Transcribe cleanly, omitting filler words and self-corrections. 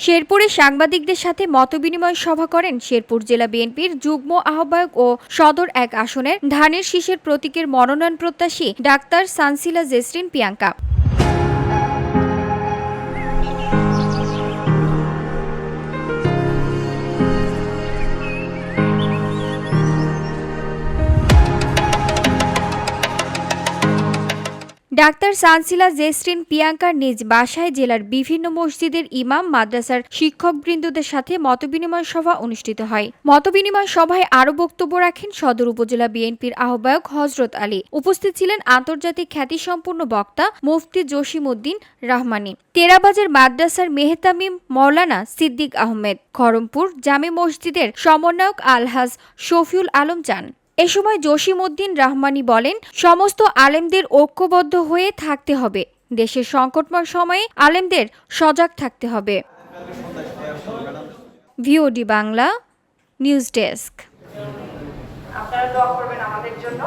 শেরপুরে সাংবাদিকদের সাথে মতবিনিময় সভা করেন শেরপুর জেলা বিএনপির যুগ্ম আহ্বায়ক ও সদর ১ আসনের ধানের শীষের প্রতীকের মনোনয়ন প্রত্যাশী ডাক্তার সানসিলা জেসরিন পিয়াঙ্কা। ডাক্তার সানসিলা জেসরিন পিয়াঙ্কার নিজ বাসায় জেলার বিভিন্ন মসজিদের ইমাম, মাদ্রাসার শিক্ষকবৃন্দদের সাথে মতবিনিময় সভা অনুষ্ঠিত হয়। মতবিনিময় সভায় আরও বক্তব্য রাখেন সদর উপজেলা বিএনপির আহ্বায়ক হযরত আলী। উপস্থিত ছিলেন আন্তর্জাতিক খ্যাতিসম্পন্ন বক্তা মুফতি জসিমউদ্দিন রহমানী, তেরাবাজার মাদ্রাসার মেহতামিম মাওলানা সিদ্দিক আহমেদ, খড়মপুর জামে মসজিদের সমন্বয়ক আলহাজ শফিউল আলম চান। এ সময় জসিমউদ্দিন রহমানী বলেন, সমস্ত আলেমদের ঐক্যবদ্ধ হয়ে থাকতে হবে। দেশের সংকটময় সময়ে আলেমদের সজাগ থাকতে হবে। VOD Bangla news desk. আপনারা দোয়া করবেন আমাদের জন্য।